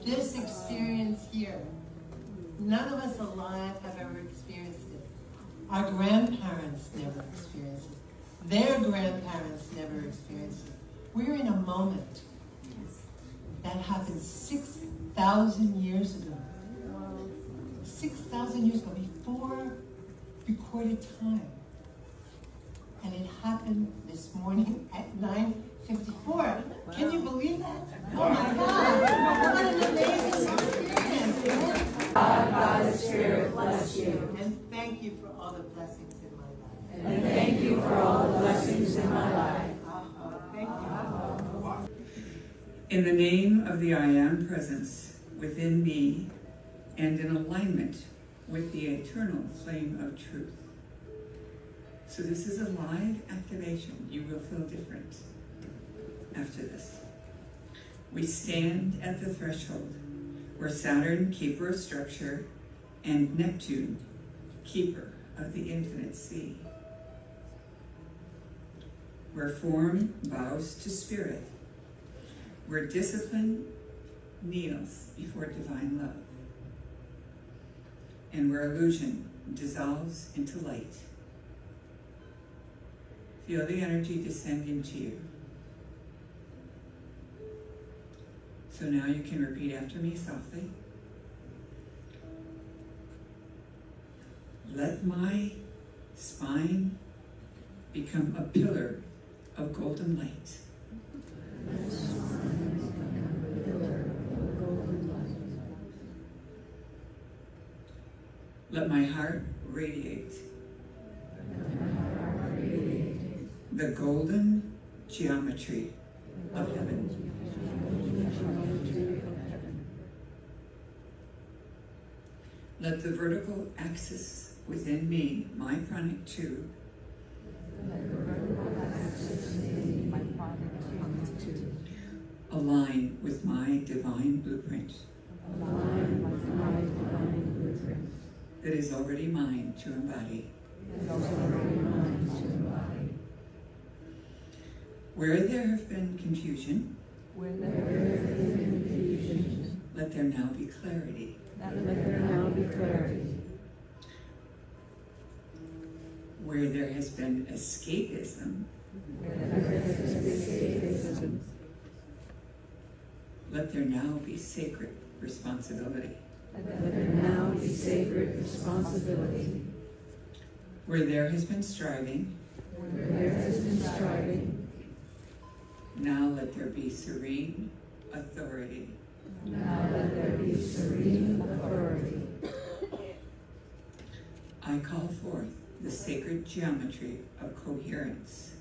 this experience here. None of us alive have ever experienced it. Our grandparents never experienced it. Their grandparents never experienced it. We're in a moment that happened 6,000 years ago. 6,000 years ago, before recorded time. And it happened this morning at 9:54. Can you believe that? Oh my God! What an amazing experience! God, God's Spirit bless you. And thank you for all the blessings in my life. And thank you for all the blessings in my life. Thank you. In the name of the I Am Presence within me and in alignment with the eternal flame of truth. So this is a live activation. You will feel different after this. We stand at the threshold where Saturn, keeper of structure, and Neptune, keeper of the infinite sea. Where form bows to spirit. Where discipline kneels before divine love. And where illusion dissolves into light. Feel the energy descend into you. So now you can repeat after me softly. Let my spine become a pillar of golden light. Let my heart radiate the golden geometry of heaven. Let the vertical axis within me, my pranic tube, align with my divine blueprint. That is already mine to embody. Where there have been confusion, let there now be clarity. Where there has been escapism, let there now be sacred responsibility. Where there has been striving, now let there be serene authority. I call forth the sacred geometry of coherence.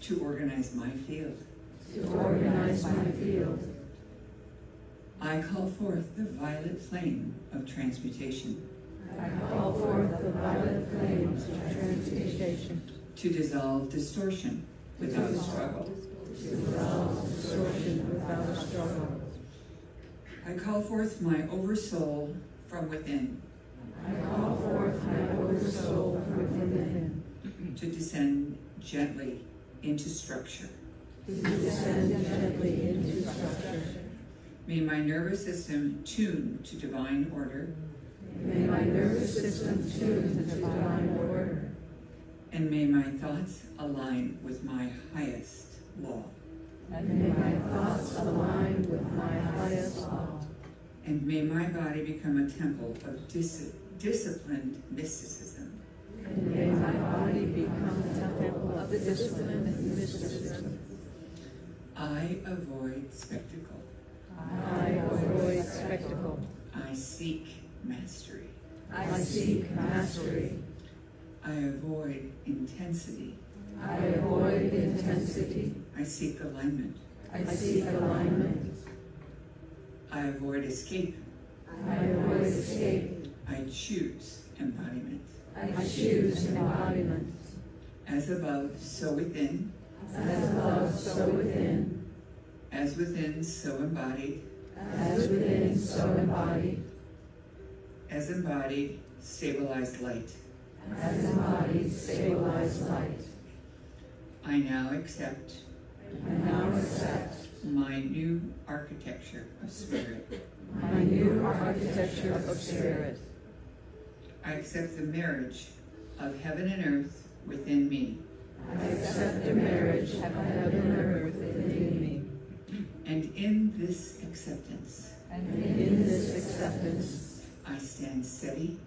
To organize my field. I call forth the violet flame of transmutation. To dissolve distortion without struggle. I call forth my oversoul from within. To descend gently into structure. May my nervous system tune to divine order. And may my thoughts align with my highest law. And may my body become a temple of disciplined mysticism. I avoid spectacle. I seek mastery. I avoid intensity. I seek alignment. I avoid escape. I choose embodiment. As above, so within. As within, so embodied. As embodied, stabilized light. I now accept and now accept my new architecture of spirit. my new architecture of spirit. I accept the marriage of heaven and earth within me. I accept the marriage of heaven and earth within me. And in this acceptance, And in this acceptance, I stand steady,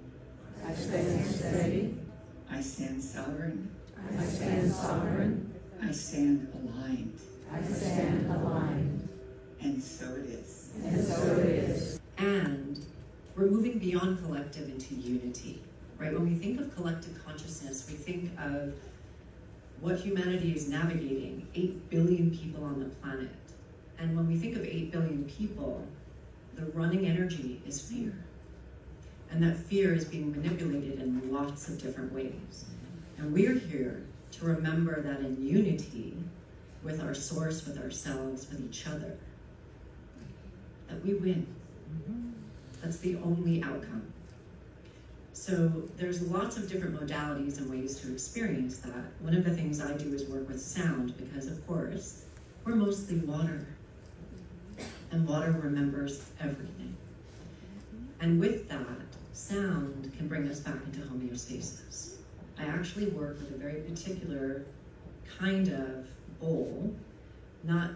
I stand steady, I stand sovereign, I stand sovereign, I stand aligned. I stand aligned. And so it is. And so it is. And we're moving beyond collective into unity, right? When we think of collective consciousness, we think of what humanity is navigating, 8 billion people on the planet. And when we think of 8 billion people, the running energy is fear. And that fear is being manipulated in lots of different ways. And we're here to remember that in unity with our source, with ourselves, with each other, that we win. That's the only outcome. So there's lots of different modalities and ways to experience that. One of the things I do is work with sound because, of course, we're mostly water. And water remembers everything. And with that, sound can bring us back into homeostasis. I actually work with a very particular kind of bowl, not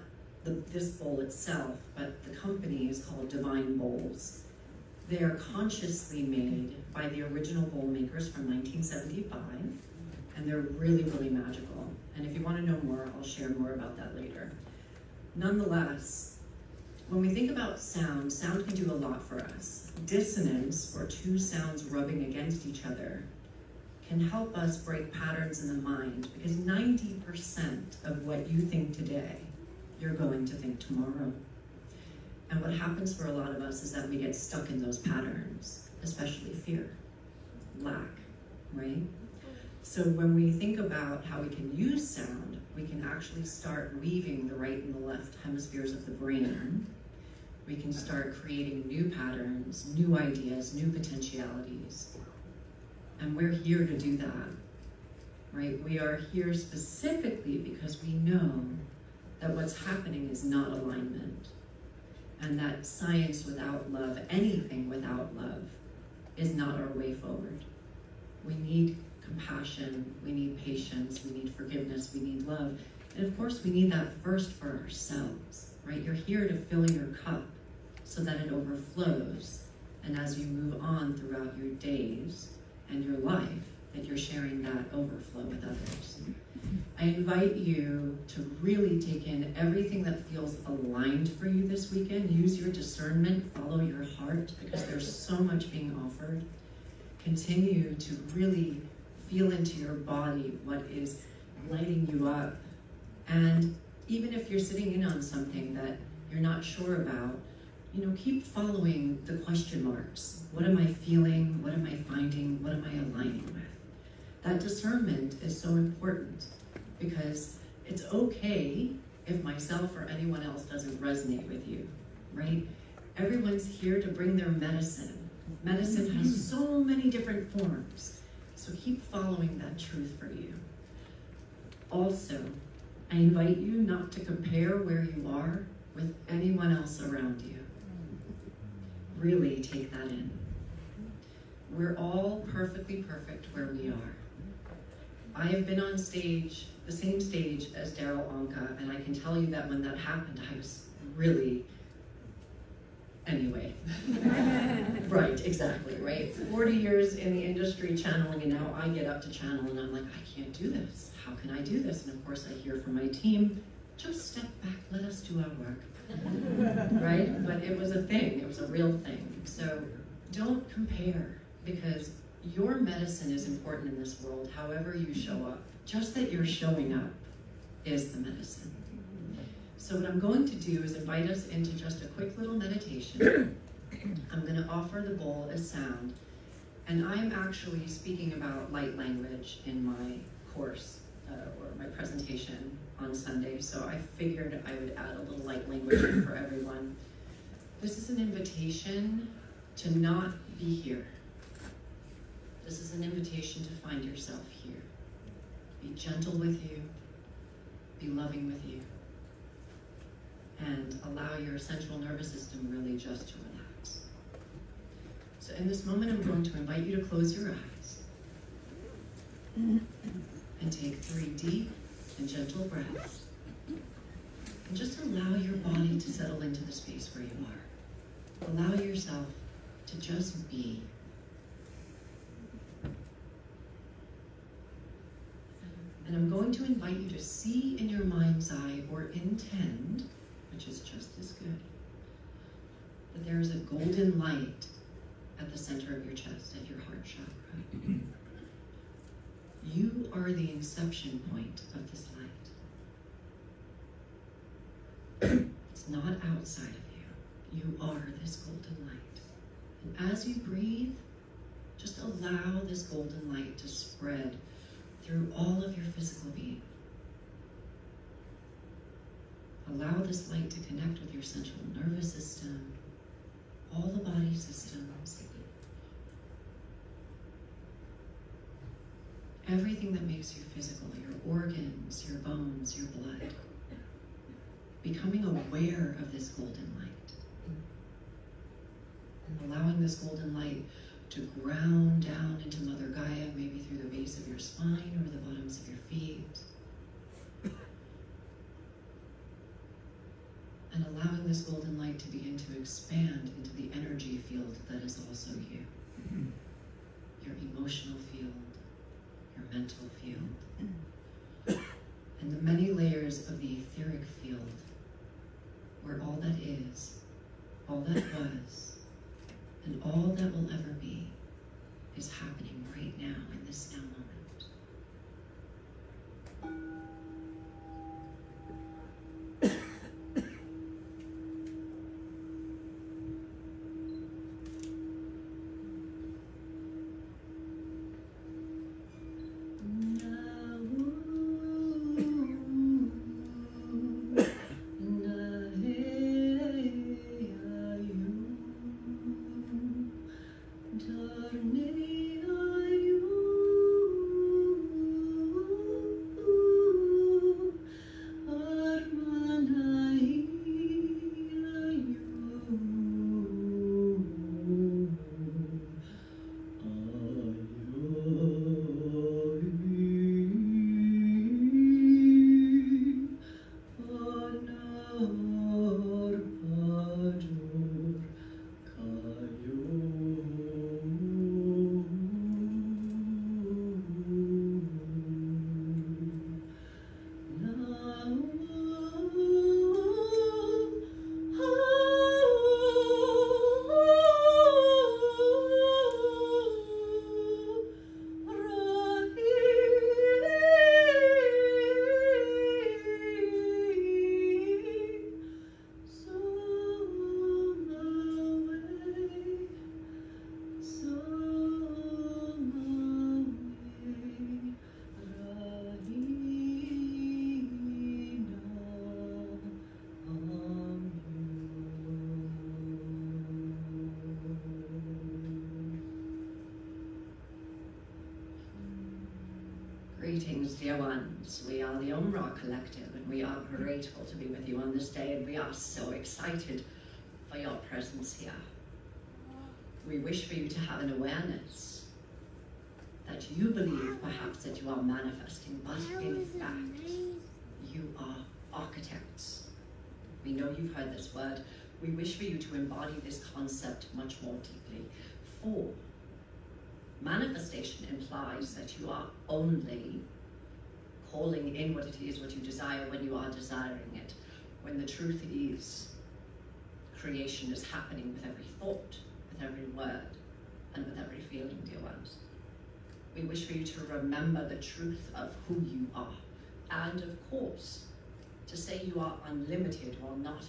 this bowl itself, but the company is called Divine Bowls. They are consciously made by the original bowl makers from 1975, and they're really, really magical. And if you want to know more, I'll share more about that later. Nonetheless, when we think about sound, sound can do a lot for us. Dissonance, or two sounds rubbing against each other, can help us break patterns in the mind, because 90% of what you think today, you're going to think tomorrow. And what happens for a lot of us is that we get stuck in those patterns, especially fear, lack, right? So when we think about how we can use sound, we can actually start weaving the right and the left hemispheres of the brain. We can start creating new patterns, new ideas, new potentialities. And we're here to do that, right? We are here specifically because we know that what's happening is not alignment. And that science without love, anything without love, is not our way forward. We need compassion, we need patience, we need forgiveness, we need love. And of course, we need that first for ourselves, right? You're here to fill your cup so that it overflows. And as you move on throughout your days and your life, that you're sharing that overflow with others. I invite you to really take in everything that feels aligned for you this weekend. Use your discernment, follow your heart, because there's so much being offered. Continue to really feel into your body what is lighting you up. And even if you're sitting in on something that you're not sure about, keep following the question marks. What am I feeling? What am I finding? What am I aligning with? That discernment is so important, because it's okay if myself or anyone else doesn't resonate with you, right? Everyone's here to bring their medicine. Medicine has so many different forms, so keep following that truth for you. Also, I invite you not to compare where you are with anyone else around you. Really take that in. We're all perfectly perfect where we are. I have been on stage, the same stage as Daryl Anka, and I can tell you that when that happened, I was really, anyway. Right, exactly, right? 40 years in the industry channeling, and now I get up to channel and I'm like, I can't do this. How can I do this? And of course I hear from my team, just step back, let us do our work. Right? But it was a thing, it was a real thing. So don't compare, because your medicine is important in this world, however you show up. Just that you're showing up is the medicine. So what I'm going to do is invite us into just a quick little meditation. I'm going to offer the bowl as sound, and I'm actually speaking about light language in my course or my presentation on Sunday, so I figured I would add a little light language in for everyone. This is an invitation to not be here. This is an invitation to find yourself here. Be gentle with you, be loving with you. and allow your central nervous system really just to relax. So in this moment, I'm going to invite you to close your eyes and take 3 deep and gentle breaths. And just allow your body to settle into the space where you are. Allow yourself to just be. And I'm going to invite you to see in your mind's eye, or intend, which is just as good, that there is a golden light at the center of your chest, at your heart chakra. You are the inception point of this light. It's not outside of you. You are this golden light. And as you breathe, just allow this golden light to spread through all of your physical being. Allow this light to connect with your central nervous system, all the body systems, everything that makes you physical, your organs, your bones, your blood. Becoming aware of this golden light. And allowing this golden light to ground down into Mother Gaia, maybe through the base of your spine or the bottoms of your feet. And allowing this golden light to begin to expand into the energy field that is also you. Your emotional field, your mental field, and the many layers of the etheric field where all that is, all that was, and all that will ever be is happening right now in this now moment. Greetings, dear ones. We are the Umbra Collective, and we are grateful to be with you on this day, and we are so excited for your presence here. We wish for you to have an awareness that you believe perhaps that you are manifesting, but in fact, you are architects. We know you've heard this word. We wish for you to embody this concept much more deeply. For manifestation implies that you are only calling in what it is, what you desire, when you are desiring it. When the truth is, creation is happening with every thought, with every word, and with every feeling, dear ones. We wish for you to remember the truth of who you are. And of course, to say you are unlimited while not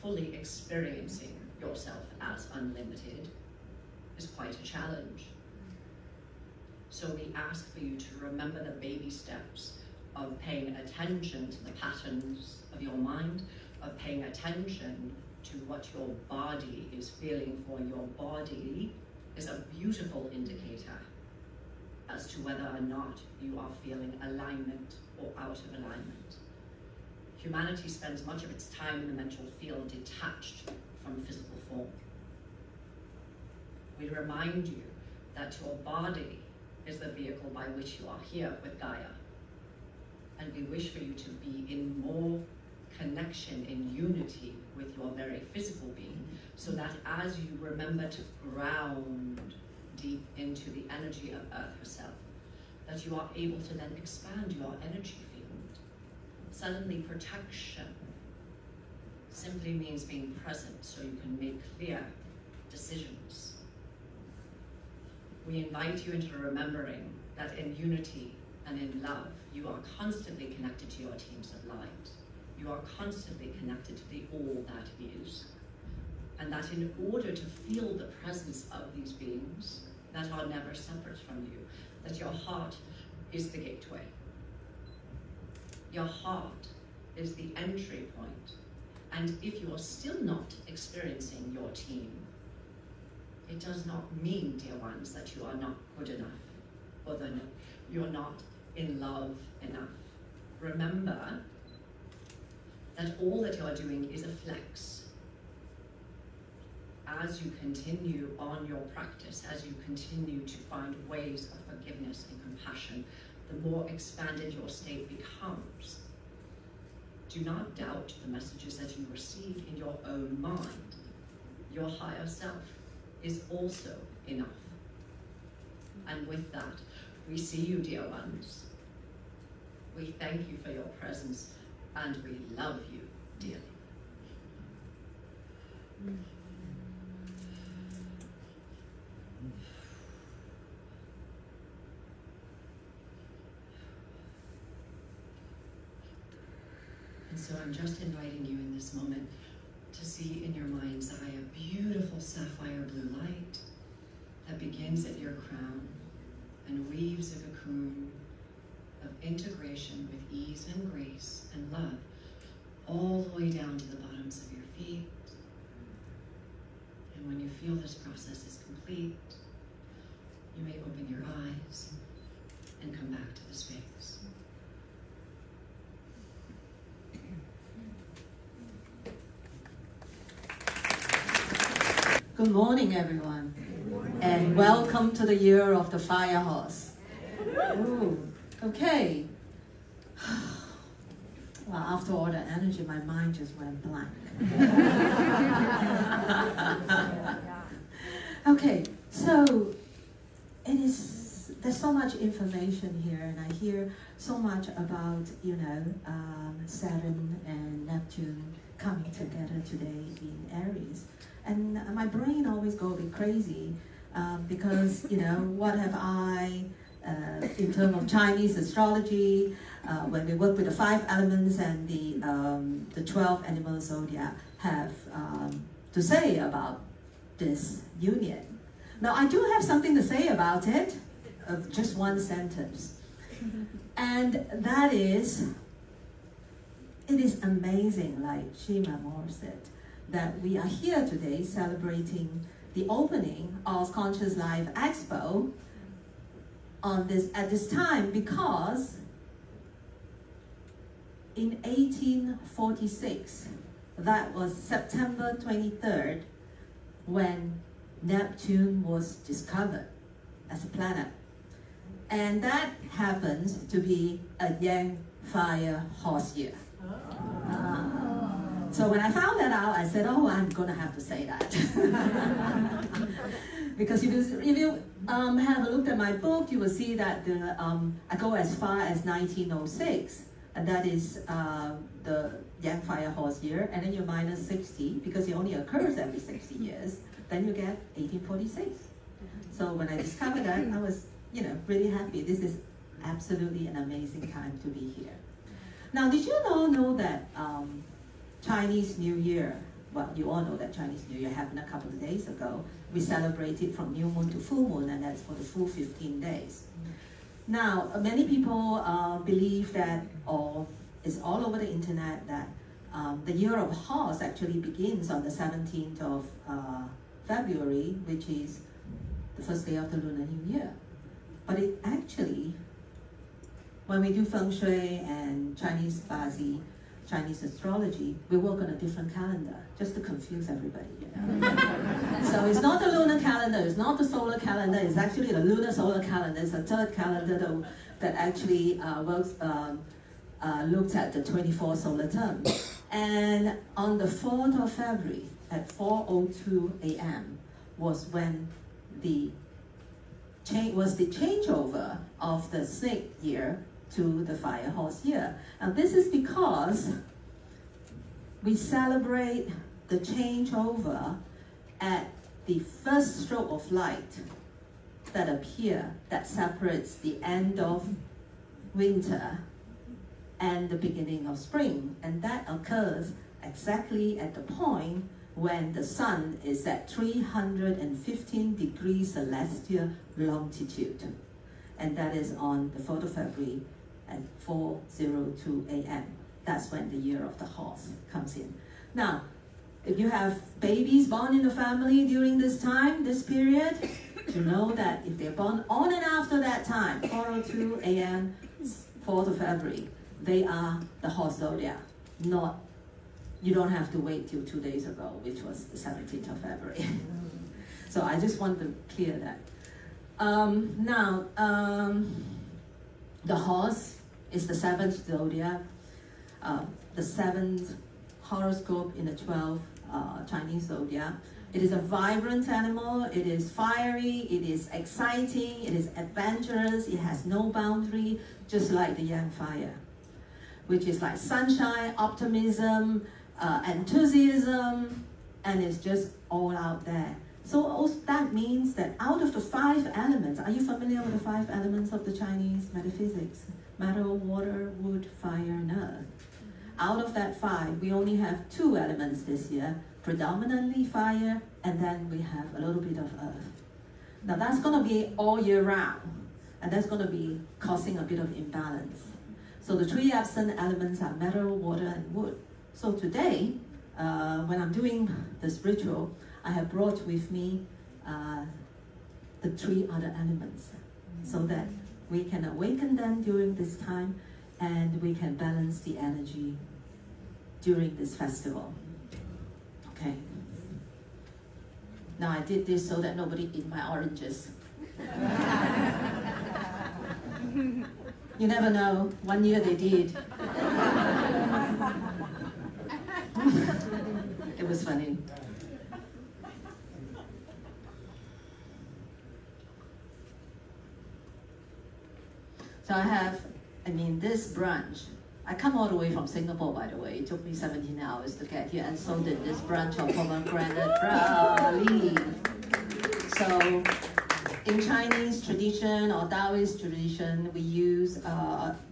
fully experiencing yourself as unlimited is quite a challenge. So we ask for you to remember the baby steps of paying attention to the patterns of your mind, of paying attention to what your body is feeling, for your body is a beautiful indicator as to whether or not you are feeling alignment or out of alignment. humanity spends much of its time in the mental field detached from physical form. We remind you that your body is the vehicle by which you are here with Gaia. And we wish for you to be in more connection, in unity with your very physical being, so that as you remember to ground deep into the energy of Earth herself, that you are able to then expand your energy field. Suddenly protection simply means being present so you can make clear decisions. We invite you into remembering that in unity and in love, you are constantly connected to your teams of light. You are constantly connected to the all that is. And that in order to feel the presence of these beings that are never separate from you, that your heart is the gateway. Your heart is the entry point. And if you are still not experiencing your team, it does not mean, dear ones, that you are not good enough, or that you're not in love enough. Remember that all that you are doing is a flex. As you continue on your practice, as you continue to find ways of forgiveness and compassion, the more expanded your state becomes. Do not doubt the messages that you receive in your own mind. Your higher self is also enough. And with that, we see you, dear ones. We thank you for your presence, and we love you dearly. And so I'm just inviting you in this moment to see in your mind's eye a beautiful sapphire blue light that begins at your crown and weaves a cocoon of integration with ease and grace and love all the way down to the bottoms of your feet. And when you feel this process is complete, you may open your eyes and come back to the space. Good morning, everyone, and welcome to the year of the fire horse. Ooh, okay. Well, after all the energy, my mind just went blank. Okay, so there's so much information here, and I hear so much about, Saturn and Neptune coming together today in Aries. And my brain always goes a bit crazy because, what have I, in terms of Chinese astrology, when we work with the 5 elements and the 12 animal zodiac, have to say about this union. Now, I do have something to say about it, of just one sentence. And that is, it is amazing, like Shima Moore said, that we are here today celebrating the opening of Conscious Life Expo at this time, because in 1846, that was September 23rd, when Neptune was discovered as a planet. And that happens to be a Yang fire horse year. So when I found that out, I said, I'm gonna have to say that. Because if you have a look at my book, you will see that I go as far as 1906, and that is the Yang fire horse year, and then you minus 60, because it only occurs every 60 years, then you get 1846. So when I discovered that, I was, really happy. This is absolutely an amazing time to be here. Now, did you know that Chinese New Year, well, you all know that Chinese New Year happened a couple of days ago. We celebrated from new moon to full moon, and that's for the full 15 days. Now, many people believe that, or it's all over the internet, that the year of horse actually begins on the 17th of February, which is the first day of the Lunar New Year. But it actually, when we do Feng Shui and Chinese Bazi, Chinese astrology, we work on a different calendar, just to confuse everybody, you know. So it's not the lunar calendar, it's not the solar calendar, it's actually the lunar solar calendar. It's a third calendar that actually looks at the 24 solar terms. And on the 4th of February at 4:02 a.m. was when the changeover of the snake year to the fire horse year. And this is because we celebrate the changeover at the first stroke of light that appear, that separates the end of winter and the beginning of spring. And that occurs exactly at the point when the sun is at 315 degrees celestial longitude. And that is on the 4th of February at 4:02 a.m. That's when the year of the horse comes in. Now, if you have babies born in the family during this time, this period, you know that if they're born on and after that time, 4:02 a.m., 4th of February, they are the horse zodiac. You don't have to wait till 2 days ago, which was the 17th of February. So I just want to clear that. The horse is the 7th zodiac, the 7th horoscope in the 12 Chinese zodiac. It is a vibrant animal, it is fiery, it is exciting, it is adventurous, it has no boundary, just like the yang fire, which is like sunshine, optimism, enthusiasm, and it's just all out there. So also that means that out of the 5 elements, are you familiar with the 5 elements of the Chinese metaphysics? Metal, water, wood, fire, and earth. Out of that 5, we only have 2 elements this year, predominantly fire, and then we have a little bit of earth. Now that's going to be all year round, and that's going to be causing a bit of imbalance. So the 3 absent elements are metal, water, and wood. So today, when I'm doing this ritual, I have brought with me the 3 other elements so that we can awaken them during this time and we can balance the energy during this festival. Okay. Now I did this so that nobody eat my oranges. You never know, one year they did. It was funny. So this branch, I come all the way from Singapore, by the way. It took me 17 hours to get here, and so did this branch of pomegranate leaf. So in Chinese tradition or Taoist tradition, we use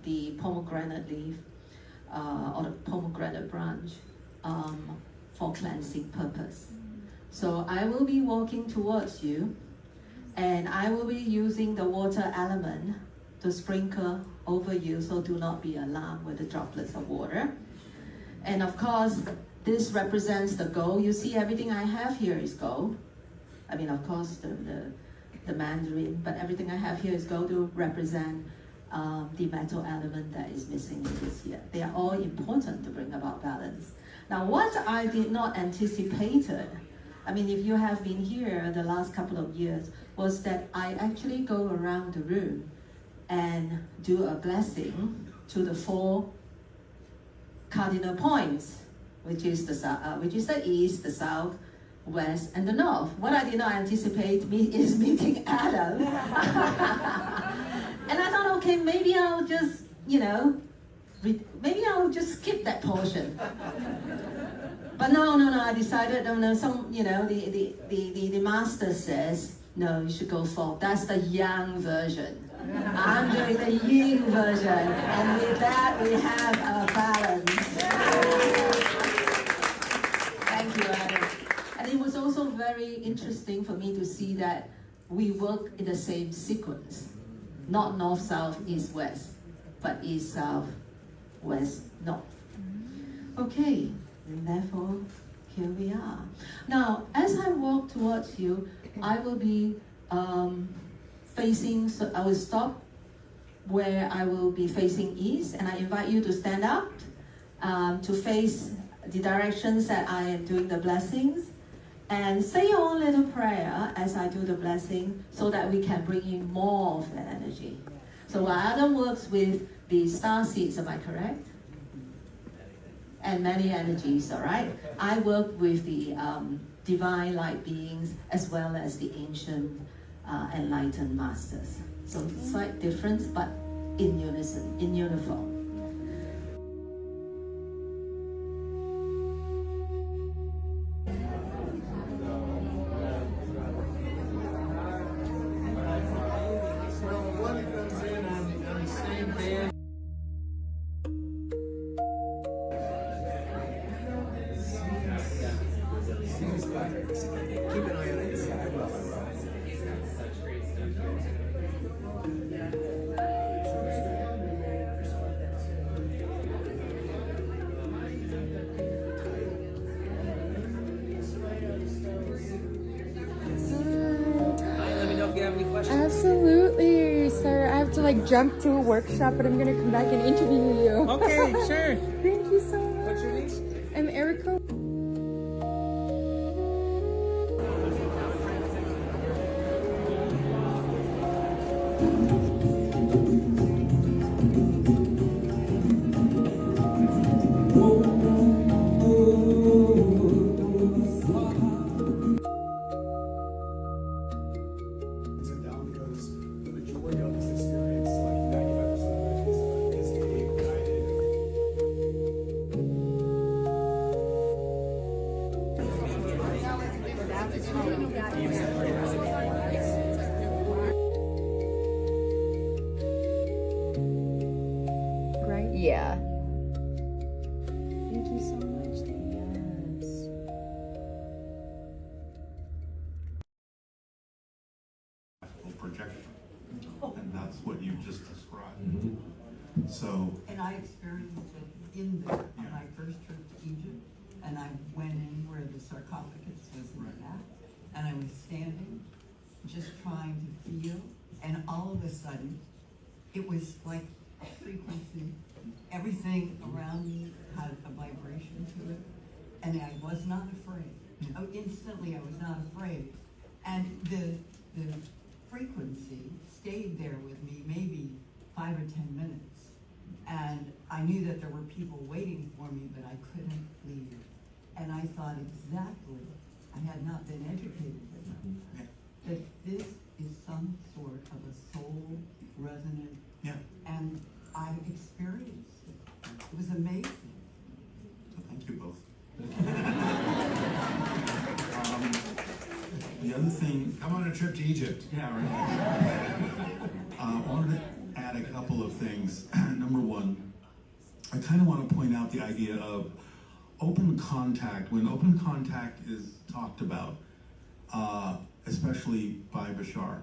the pomegranate leaf or the pomegranate branch for cleansing purpose. So I will be walking towards you, and I will be using the water element to sprinkle over you, so do not be alarmed with the droplets of water. And of course, this represents the gold. You see, everything I have here is gold. I mean, of course, the mandarin, but everything I have here is gold to represent the metal element that is missing in this year. They are all important to bring about balance. Now, what I did not anticipate, I mean, if you have been here the last couple of years, was that I actually go around the room and do a blessing to the 4 cardinal points, which is the east, the south, west, and the north. What I did not anticipate is meeting Adam. And I thought, okay, maybe I'll just, maybe I'll just skip that portion. But no, I decided, the master says, no, you should go for, that's the yang version. I'm doing the yin version, and with that we have a balance. Thank you, Adam. And it was also very interesting for me to see that we work in the same sequence, not north, south, east, west, but east, south, west, north. Okay, and therefore here we are. Now, as I walk towards you, I will be so I will stop where I will be facing east, and I invite you to stand up to face the directions that I am doing the blessings, and say your own little prayer as I do the blessing so that we can bring in more of that energy. So while Adam works with the star seeds, am I correct? And many energies, all right? I work with the divine light beings as well as the ancient enlightened masters. So slight difference, but in unison, in uniform. Absolutely, sir. I have to like jump to a workshop, but I'm gonna come back and interview you. Okay, sure. Thank you so much. What's your name? I'm Erica. Right? Yeah. Thank you so much. Yes. Projection, and that's what you just described. So, And I experienced it in there on my first trip to Egypt, and I went in where the sarcophagus was in that, and I was standing, just trying to feel, and all of a sudden, it was like a frequency. Everything around me had a vibration to it, and I was not afraid. Oh, instantly, I was not afraid, and the frequency stayed there with me maybe 5 or 10 minutes. And I knew that there were people waiting for me, but I couldn't leave. And I thought exactly, I had not been educated enough, that this is some sort of a soul resonant. yeah, And I experienced it. It was amazing. so thank you both. The other thing, I'm on a trip to Egypt. yeah, right. I wanted to add a couple of things. Number one, I kind of want to point out the idea of open contact. When open contact is talked about, especially by Bashar,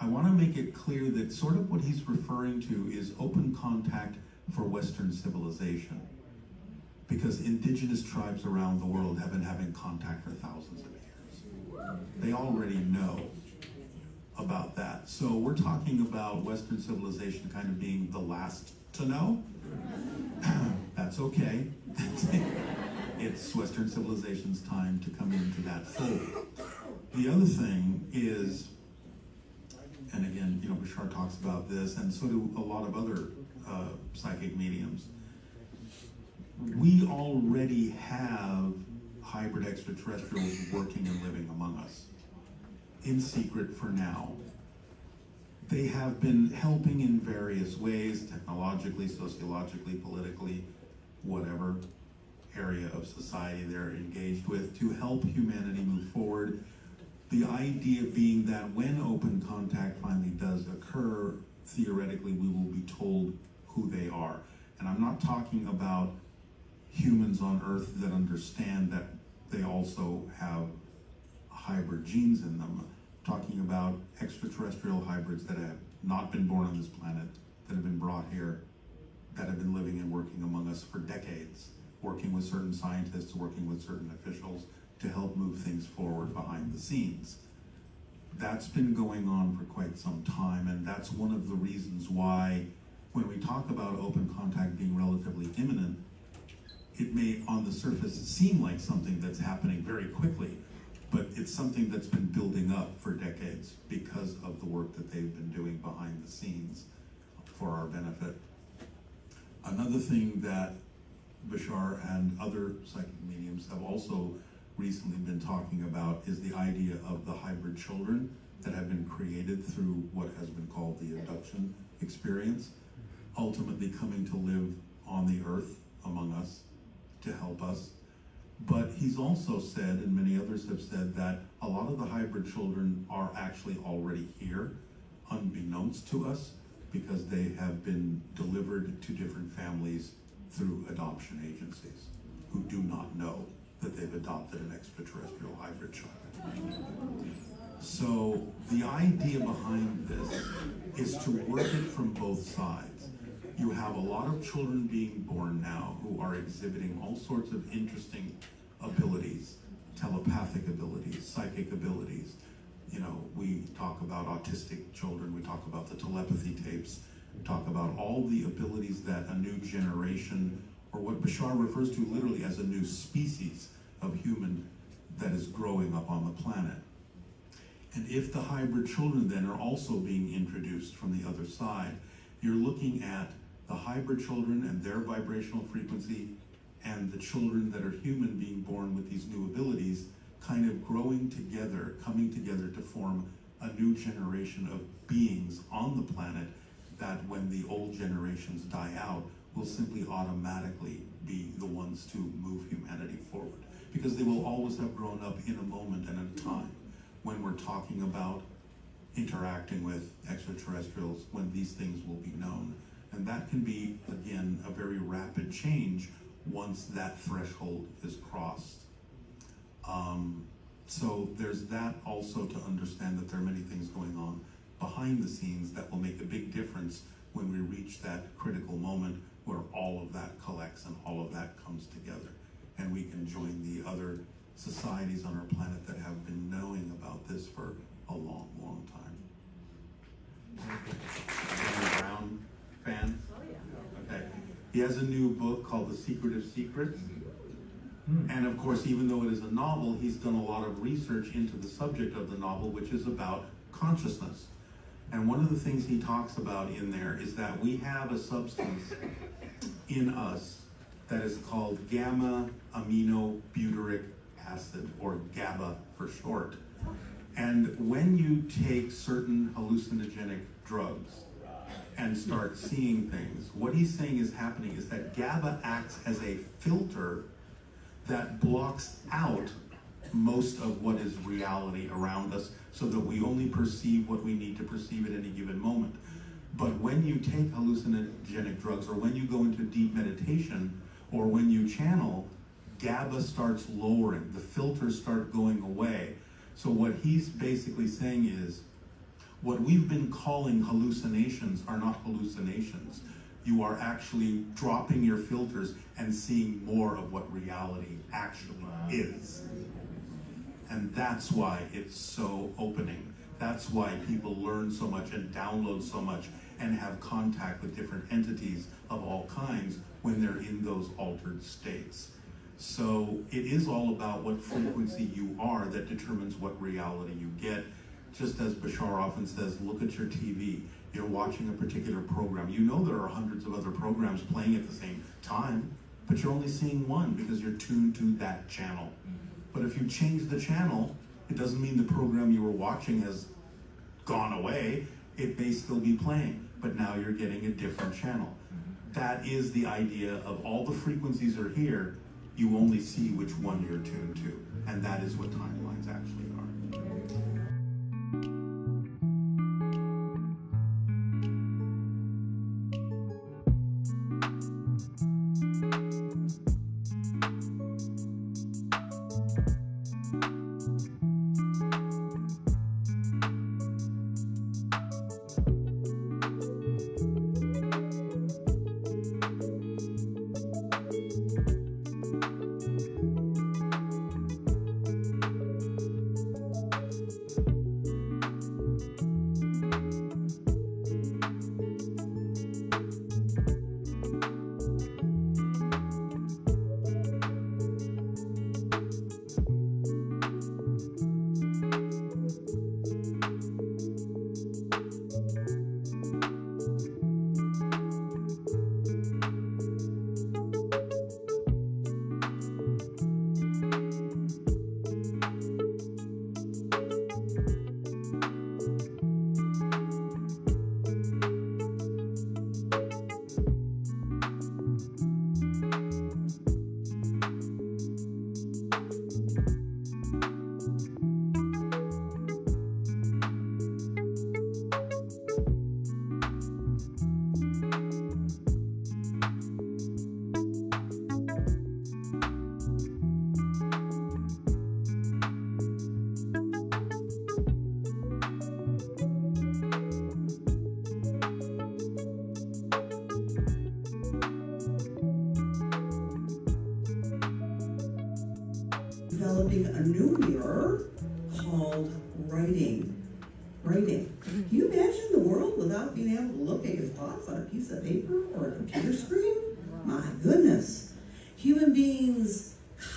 I want to make it clear that sort of what he's referring to is open contact for Western civilization. Because indigenous tribes around the world have been having contact for thousands of years. They already know about that. So we're talking about Western civilization kind of being the last to know. That's okay. It's Western civilization's time to come into that fold. The other thing is, and again, you know, Bashar talks about this, and so do a lot of other psychic mediums. We already have hybrid extraterrestrials working and living among us, in secret for now. They have been helping in various ways, technologically, sociologically, politically, whatever area of society they're engaged with, to help humanity move forward. The idea being that when open contact finally does occur, theoretically we will be told who they are. And I'm not talking about humans on Earth that understand that they also have hybrid genes in them. I'm talking about extraterrestrial hybrids that have not been born on this planet, that have been brought here, that have been living and working among us for decades, working with certain scientists, working with certain officials to help move things forward behind the scenes. That's been going on for quite some time, and that's one of the reasons why when we talk about open contact being relatively imminent, it may on the surface seem like something that's happening very quickly, but it's something that's been building up for decades because of the work that they've been doing behind the scenes for our benefit. Another thing that Bashar and other psychic mediums have also recently been talking about is the idea of the hybrid children that have been created through what has been called the abduction experience, ultimately coming to live on the earth among us to help us. But he's also said, and many others have said, that a lot of the hybrid children are actually already here, unbeknownst to us, because they have been delivered to different families through adoption agencies who do not know that they've adopted an extraterrestrial hybrid child. So the idea behind this is to work it from both sides. You have a lot of children being born now who are exhibiting all sorts of interesting abilities, telepathic abilities, psychic abilities. You know, we talk about autistic children, we talk about the telepathy tapes, we talk about all the abilities that a new generation, or what Bashar refers to literally as a new species of human that is growing up on the planet. And if the hybrid children then are also being introduced from the other side, you're looking at the hybrid children and their vibrational frequency and the children that are human being born with these new abilities kind of growing together, coming together to form a new generation of beings on the planet that when the old generations die out will simply automatically be the ones to move humanity forward. Because they will always have grown up in a moment and a time when we're talking about interacting with extraterrestrials, when these things will be known. And that can be, again, a very rapid change once that threshold is crossed. So there's that also to understand that there are many things going on behind the scenes that will make a big difference when we reach that critical moment where all of that collects and all of that comes together. And we can join the other societies on our planet that have been knowing about this for a long, long time. Dan Brown fan? Oh, yeah. Okay. He has a new book called The Secret of Secrets. And of course, even though it is a novel, he's done a lot of research into the subject of the novel, which is about consciousness. And one of the things he talks about in there is that we have a substance in us that is called gamma-aminobutyric acid, or GABA for short. And when you take certain hallucinogenic drugs and start seeing things, what he's saying is happening is that GABA acts as a filter that blocks out most of what is reality around us so that we only perceive what we need to perceive at any given moment. But when you take hallucinogenic drugs, or when you go into deep meditation, or when you channel, GABA starts lowering, the filters start going away. So what he's basically saying is, what we've been calling hallucinations are not hallucinations. You are actually dropping your filters and seeing more of what reality actually is. And that's why it's so opening. That's why people learn so much and download so much and have contact with different entities of all kinds when they're in those altered states. So it is all about what frequency you are that determines what reality you get. Just as Bashar often says, look at your TV. You're watching a particular program. You know there are hundreds of other programs playing at the same time, but you're only seeing one because you're tuned to that channel. But if you change the channel, it doesn't mean the program you were watching has gone away. It may still be playing, but now you're getting a different channel. That is the idea of all the frequencies are here. You only see which one you're tuned to. And that is what timelines actually are. developing a new mirror called writing. Writing. Can you imagine the world without being able to look at your thoughts on a piece of paper or a computer screen? My goodness. Human beings'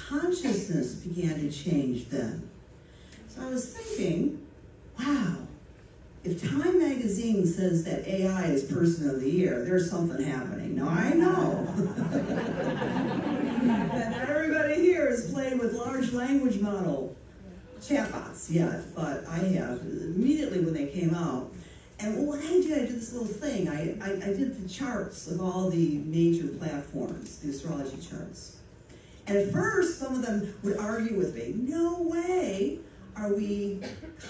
consciousness began to change then. So I was thinking, wow, if Time magazine says that AI is person of the year, there's something happening. Now I know that not everybody here has played with large language model chatbots yet, but I have immediately when they came out. And what I did this little thing. I did the charts of all the major platforms, the astrology charts. And at first, some of them would argue with me, no way are we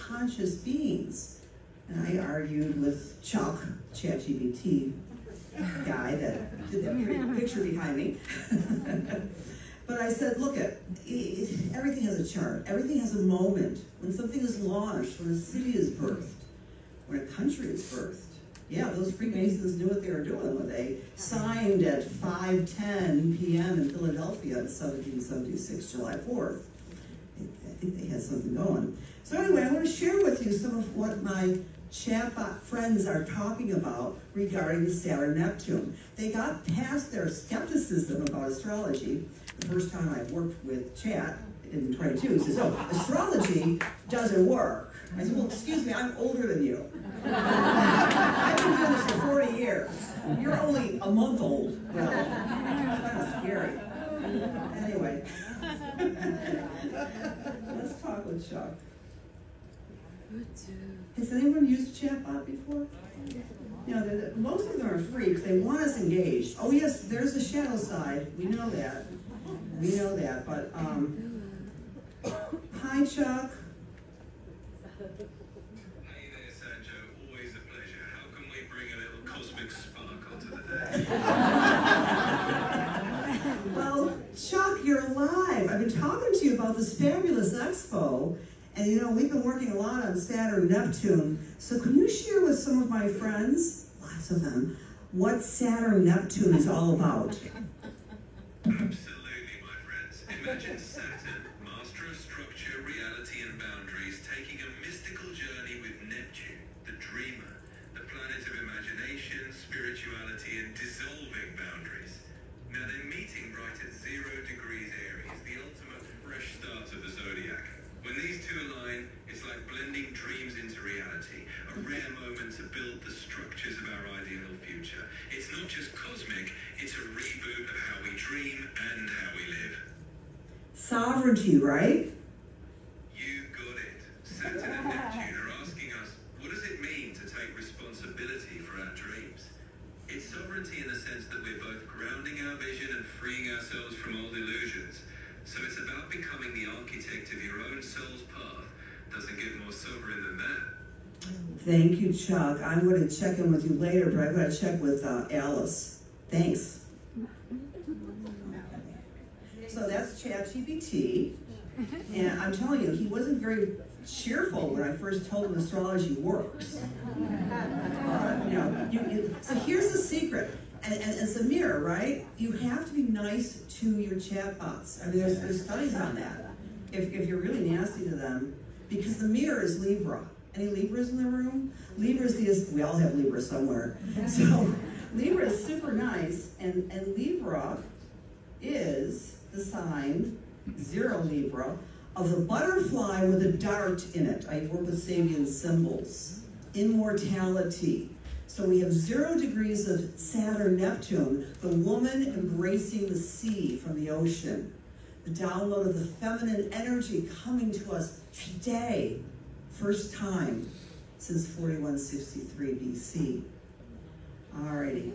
conscious beings. And I argued with Chuck, ChatGPT guy that did that pretty picture behind me. But I said, look, everything has a chart. Everything has a moment. When something is launched, when a city is birthed, when a country is birthed. Yeah, those Freemasons knew what they were doing when they signed at 5:10 p.m. in Philadelphia in 1776, July 4th. I think they had something going. So anyway, I want to share with you some of what my chatbot friends are talking about regarding the Saturn-Neptune. They got past their skepticism about astrology. The first time I worked with chat in 22, he says, oh, astrology doesn't work. I said, well, excuse me, I'm older than you. I've been doing this for 40 years. You're only a month old. Well, it's kind of scary. Anyway, let's talk with Chuck. Has anyone used a chatbot before? You know, most of them are free because they want us engaged. Oh yes, there's the shadow side. We know that. We know that. But hi, Chuck. Hey there, Sanjo. Always a pleasure. How can we bring a little cosmic sparkle to the day? Well, Chuck, you're live. I've been talking to you about this fabulous expo. And you know, we've been working a lot on Saturn Neptune. So can you share with some of my friends, lots of them, what Saturn Neptune is all about? Absolutely, my friends. Imagine Saturn, master of structure, reality, and boundaries, taking a mystical journey with Neptune, the dreamer, the planet of imagination, spirituality, and dissolving boundaries. Now they're meeting right at 0 degrees Aries, the ultimate fresh start of the zodiac. When these two align, it's like blending dreams into reality, a rare moment to build the structures of our ideal future. It's not just cosmic, it's a reboot of how we dream and how we live. Sovereignty, right? You got it. Saturn and Neptune are asking us, what does it mean to take responsibility for our dreams? It's sovereignty in the sense that we're both grounding our vision and freeing ourselves from old illusions. So it's about becoming the architect of your own soul's path. Doesn't get more sovereign than that. Thank you, Chuck. I'm going to check in with you later, but I've got to check with Alice. Thanks. So that's ChatGPT. And I'm telling you, he wasn't very cheerful when I first told him astrology works. So here's the secret. And it's a mirror, right? You have to be nice to your chatbots. I mean, there's studies on that. If you're really nasty to them, because the mirror is Libra. Any Libras in the room? Libra is we all have Libra somewhere. So Libra is super nice, and Libra is the sign, 0 Libra, of the butterfly with a dart in it. I work with Sabian symbols. Immortality. So we have 0 degrees of Saturn Neptune, the woman embracing the sea from the ocean. The download of the feminine energy coming to us today, first time since 4163 BC. Alrighty.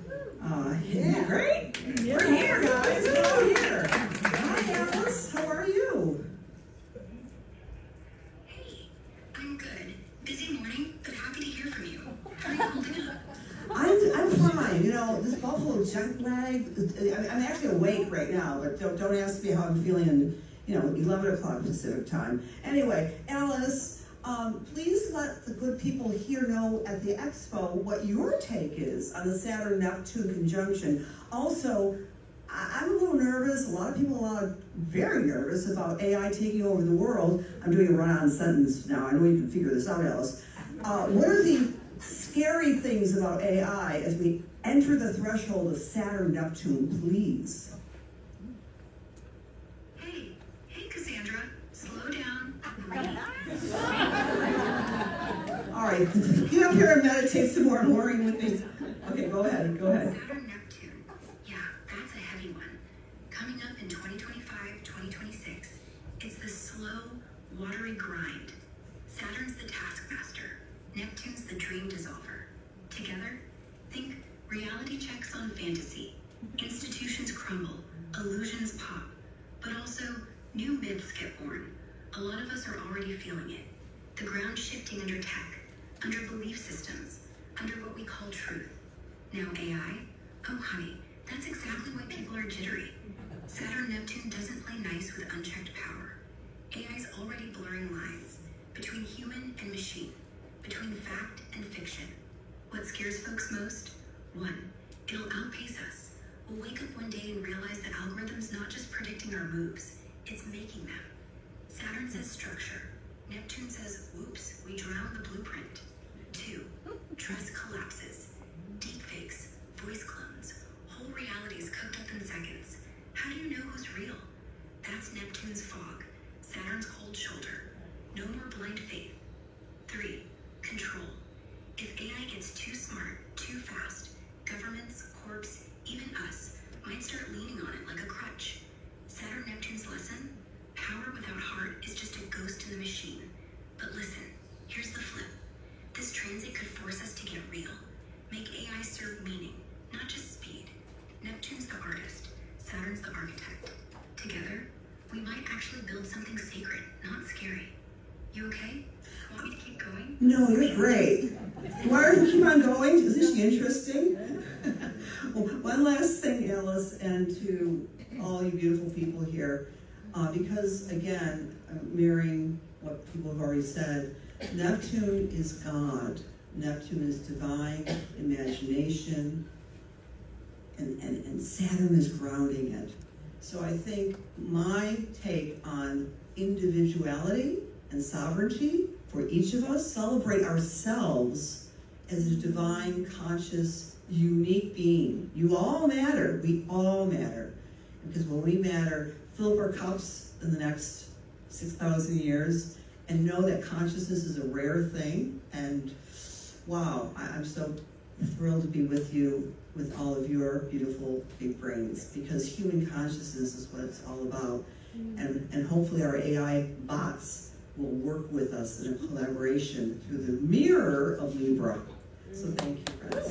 Yeah. Great. Yeah. We're here, guys. We're here. Hi, Alice. How are you? Hey, I'm good. Busy morning, but happy to hear from you. How are you holding up? I'm fine. You know, this Buffalo jet lag, I'm actually awake right now, but don't ask me how I'm feeling in, 11 o'clock Pacific time. Anyway, Alice, please let the good people here know at the expo what your take is on the Saturn-Neptune conjunction. Also, I'm a little nervous, a lot of people are very nervous about AI taking over the world. I'm doing a run-on sentence now, I know you can figure this out, Alice. What are the scary things about AI as we enter the threshold of Saturn, Neptune, please? Hey, Cassandra, slow down. All right, get up here and meditate some more morning with me. Okay, go ahead. Saturn, Neptune. Yeah, that's a heavy one. Coming up in 2025, 2026, it's the slow, watery grind. Saturn's the taskmaster. Neptune's the dream dissolver. Together, think reality checks on fantasy. Institutions crumble, illusions pop, but also new myths get born. A lot of us are already feeling it. The ground shifting under tech, under belief systems, under what we call truth. Now AI? Oh honey, that's exactly why people are jittery. Saturn-Neptune doesn't play nice with unchecked power. AI's already blurring lines between human and machine, between fact and fiction. What scares folks most? 1, it'll outpace us. We'll wake up one day and realize the algorithm's not just predicting our moves, it's making them. Saturn says structure. Neptune says, whoops, we drowned the blueprint. 2, trust collapses. Deepfakes, voice clones, whole realities cooked up in seconds. How do you know who's real? That's Neptune's fog, Saturn's cold shoulder. No more blind faith. 3, control. If AI gets too smart, too fast, governments, corps, even us, might start leaning on it like a crutch. Saturn-Neptune's lesson? Power without heart is just a ghost in the machine. But listen, here's the flip. This transit could force us to get real. Make AI serve meaning, not just speed. Neptune's the artist, Saturn's the architect. Together, we might actually build something sacred, not scary. You okay? Want me to keep going? No, you're great. Why don't you keep on going? Isn't she interesting? Well, one last thing, Alice, and to all you beautiful people here, because again, mirroring what people have already said, Neptune is God. Neptune is divine imagination, and Saturn is grounding it. So I think my take on individuality and sovereignty for each of us, celebrate ourselves as a divine, conscious, unique being. You all matter. We all matter. Because when we matter, fill up our cups in the next 6,000 years and know that consciousness is a rare thing. And wow, I'm so thrilled to be with you, with all of your beautiful big brains, because human consciousness is what it's all about. And hopefully our AI bots will work with us in a collaboration through the mirror of Libra. So thank you, friends.